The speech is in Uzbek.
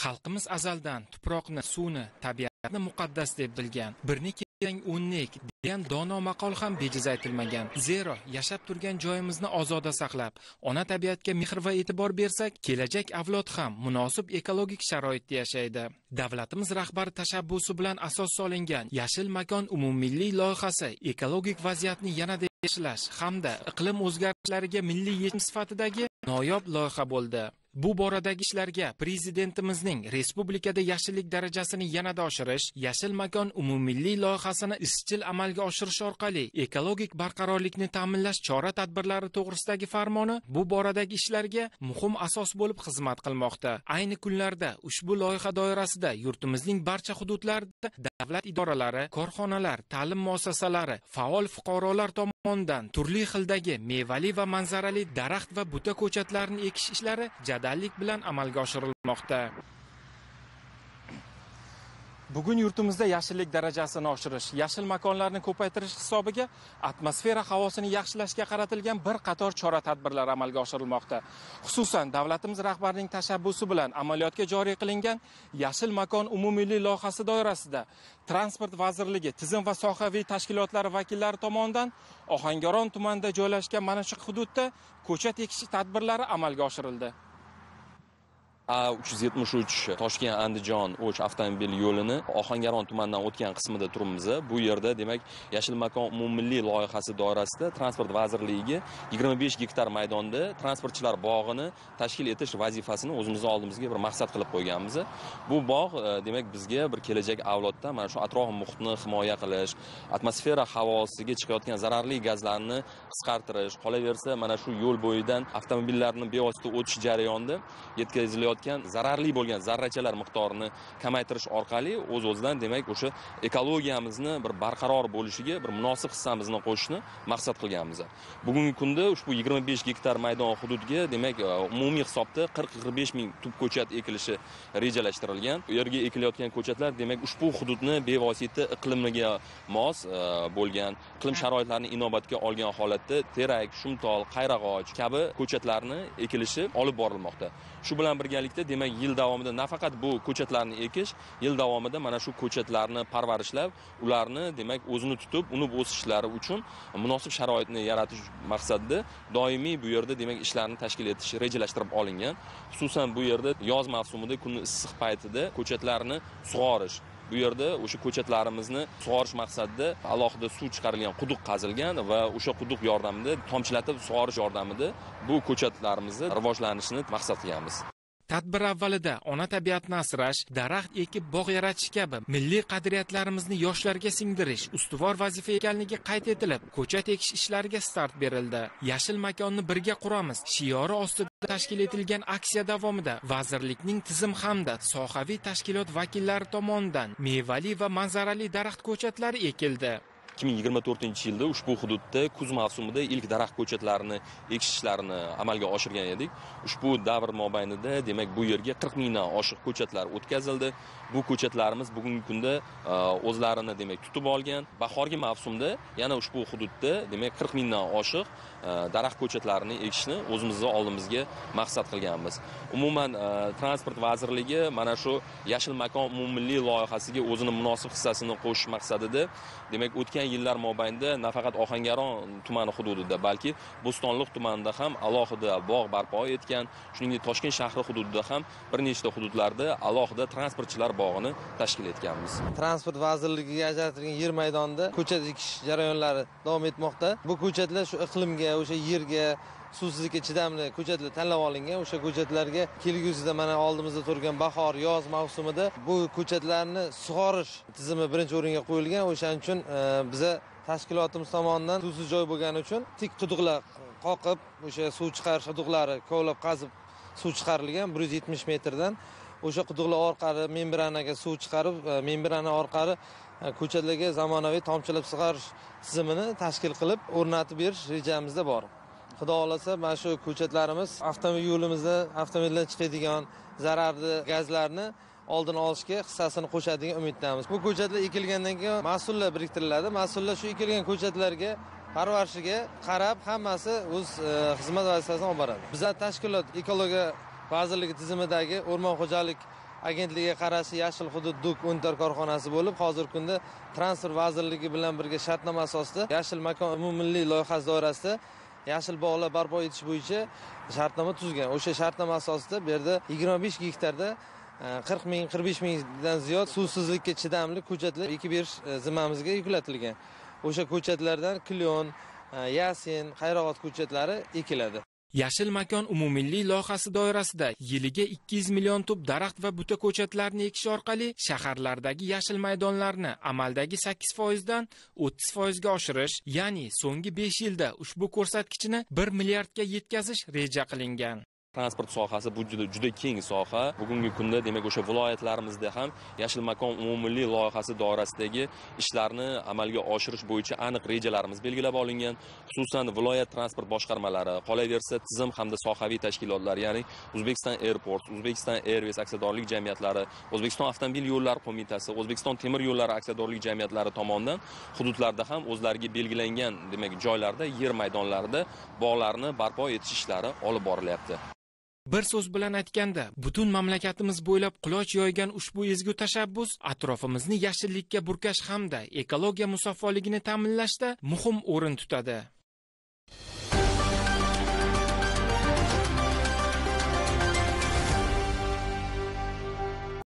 Xalqimiz azaldan tuproqni, suvni, tabiatni muqaddas deb bilgan. Birni keng o'nlik degan dono maqol ham bejiz aytilmagan. Zero yashab turgan joyimizni ozoda saqlab, ona tabiatga mehr va e'tibor bersak, kelajak avlod ham munosib ekologik sharoitda yashaydi. Davlatimiz rahbari tashabbusi bilan asos solingan Yashil makon umummilliy loyihasi ekologik vaziyatni yanada yaxshilash hamda iqlim o'zgarishlariga milliy yechim sifatidagi noyob loyiha bo'ldi. Bu boradagi ishlarga Prezidentimizning respublikada yashillik darajasini yanada oshirish, Yashil makon umummilliy loyihasini izchil amalga oshirish orqali ekologik barqarorlikni ta'minlash chora-tadbirlari to'g'risidagi farmoni bu boradagi ishlarga muhim asos bo'lib xizmat qilmoqda. Ayni kunlarda ushbu loyiha doirasida yurtimizning barcha hududlarida davlat idoralari, korxonalar, ta'lim muassasalari, faol fuqarolar tomonidan turli xildagi mevali va manzarali daraxt va buta ko'chatlarini ekish ishlari jadallik bilan amalga oshirilmoqda. Bugun yurtimizda yashillik darajasini oshirish, yashil makonlarni ko'paytirish hisobiga atmosfera havosini yaxshilashga qaratilgan bir qator chora-tadbirlar amalga oshirilmoqda. Xususan, davlatimiz rahbarining tashabbusi bilan amaliyotga joriy qilingan Yashil makon umummilliy loyihasi doirasida Transport vazirligi, tizim va sohaviy tashkilotlari vakillari tomonidan Ohangaron tumanida joylashgan mana shu hududda ko'chat ekish tadbirlari amalga oshirildi. A373 Toshkent-Andijon O'ch avtomobil yo'lini Ohangaron tumanidan o'tgan qismida turibmiz. Bu yerda demak Yashil makon umummilliy loyihasi doirasida Transport vazirligiga 25 gektar maydonda transportchilar bog'ini tashkil etish vazifasini o'zimizning oldimizga bir maqsad qilib qo'yganmiz. Bu bog' demak bizga bir kelajak avlodda mana shu atrof muhitni himoya qilish, atmosfera havosiga chiqayotgan zararli gazlarni qisqartirish, qolaversa mana shu yo'l bo'yidan avtomobillarning bevosita o'tish jarayonida yetkazilayotgan zararli bo'lgan zarrachalar miqdorini kamaytirish orqali o'z-o'zidan demak o'sha ekologiyamizni bir barqaror bo'lishiga bir munosib hissamizni qo'shishni maqsad qilganmiz. Bugungi kunda ushbu 25 gektar maydon hududiga demak umumiy hisobda 40-45 ming tub ko'chat ekilishi rejalashtirilgan. U yerga ekilayotgan ko'chatlar demak ushbu hududni bevosita iqlimiga mos bo'lgan, iqlim sharoitlarini inobatga olgan holatda terak, shumtol, qayrag'och kabi ko'chatlarni ekilishi olib borilmoqda. Shu bilan birgalikda demak yil davomida nafaqat bu ko'chatlarni ekish, yil davomida mana shu ko'chatlarni parvarishlab, ularni demak o'zini tutib, unib o'sishlari uchun munosib sharoitni yaratish maqsadida doimiy bu yerda demak ishlarni tashkil etish rejalashtirib olingan. Xususan bu yerda yoz mavsumida kunning issiq paytida ko'chatlarni sug'orish, bu yerda o'sha ko'chatlarimizni sug'orish maqsadida alohida suv chiqarilgan quduq qazilgan va o'sha quduq yordamida tomchilatib sug'orish yordamida bu ko'chatlarimizni rivojlanishini maqsad qilganmiz. Tadbir avvalida ona tabiatni asrash, daraxt ekib bog' yaratish kabi milliy qadriyatlarimizni yoshlarga singdirish ustuvor vazifa ekanligi qayd etilib, ko'chat ekish ishlariga start berildi. Yashil makonni birga quramiz shiori ostida tashkil etilgan aksiya davomida vazirlikning tizim hamda sohaviy tashkilot vakillari tomonidan mevali va manzarali daraxt ko'chatlari ekildi. 2024-yilda ushbu hududda kuz mavsumida ilk daraxt ko'chatlarini ekish ishlarini amalga oshirgan edik. Ushbu davr mobaynida demak bu yerga 40 mingdan oshiq ko'chatlar o'tkazildi. Bu ko'chatlarimiz bugungi kunda o'zlarini demak tutib olgan. Bahorgi mavsumda yana ushbu hududda demak 40 mingdan oshiq daraxt ko'chatlarini ekishni o'zimizning oldimizga maqsad qilganmiz. Umuman Transport vazirligi mana shu Yashil makon umummilliy loyihasiga o'zining munosib hissasini qo'shish maqsadida demak o'tgan yillar mobaynida nafaqat Ohangaron tumani hududida, balki Bo'stonliq tumanida ham alohida bog' barpo etgan, shuningdek Toshkent shahri hududida ham bir nechta hududlarda alohida transportchilar bog'ini tashkil etganmiz. Transport vazirligiga ajratilgan yer maydonida ko'chat ekish jarayonlari davom etmoqda. Bu ko'chatlar shu iqlimga, o'sha yerga, suvsizlikka chidamli ko'chatlar tanlab olingan. O'sha ko'chatlarga kelgusida mana oldimizda turgan bahor, yoz mavsumida bu ko'chatlarni sug'orish tizimi birinchi o'ringa qo'yilgan. O'shaning uchun biza tashkilotimiz tomonidan suvsiz joy bo'lgani uchun tik quduqlar qoqib, o'sha suv chiqarish quduqlari kovlab qazib suv chiqarilgan 170 metrdan. O'sha quduqlar orqali membranaga suv chiqarib, membrana orqali ko'chatlarga zamonaviy tomchilab sug'orish tizimini tashkil qilib o'rnatib berish rejamizda bor. Xudo xolasa mana shu ko'chatlarimiz avtomobil yo'limizda avtomobildan chiqadigan zararli gazlarni oldini olishga hissasini qo'shadigan umiddamiz. Bu ko'chatlar ekilgandan keyin mas'ullar biriktiriladi. Mas'ullar shu ekilgan ko'chatlarga parvarishiga qarab hammasi o'z xizmat vazifasini olib boradi. Bizlar tashkilot ekologiya vazirligi tizimidagi o'rmon xo'jalik agentligiga qarashli Yashil hudud Duk Untar korxonasi bo'lib, hozirgi kunda Transport vazirligi bilan birga shartnoma asosida Yashil makon umummilliy loyihasi doirasida yashil bog'lar barpo etish bo'yicha shartnoma tuzgan. O'sha shartnoma asosida bu yerda 25 gektarda 40 ming, 45 mingdan ziyod suvsizlikka chidamli ko'chatlar ekib berish zimmamizga yuklatilgan. O'sha ko'chatlardan Klion, Yasin, Xayrog'ot ko'chatlari ekiladi. Yashil makon umummilliy loyihasi doirasida yiliga 200 million tub daraxt va buta ko'chatlarni ekish orqali shaharlardagi yashil maydonlarni amaldagi 8% dan 30% ga oshirish, ya'ni so'nggi 5 yilda ushbu ko'rsatkichni 1 milliardga yetkazish reja qilingan. Transport sohasi bu juda keng soha. Bugungi kunda demak o'sha viloyatlarimizda ham Yashil makon umummilliy loyihasi doirasidagi ishlarni amalga oshirish bo'yicha aniq rejalarimiz belgilab olingan. Xususan viloyat transport boshqarmalari, qolaversa tizim hamda sohaviy tashkilotlar, ya'ni Uzbekistan Airports, Uzbekistan Airways aksiyadorlik jamiyatlari, O'zbekiston avtomobil yo'llari qo'mitasi, O'zbekiston temir yo'llari aksiyadorlik jamiyatlari tomonidan hududlarda ham o'zlariga belgilangan demak joylarda, yer maydonlarida bog'larni barpo etish ishlari olib borilyapti. Bir so'z bilan aytganda, butun mamlakatimiz bo'ylab quloch yoygan ushbu ezgu tashabbus atrofimizni yashillikka burkash hamda ekologiya musaffoligini ta'minlashda muhim o'rin tutadi.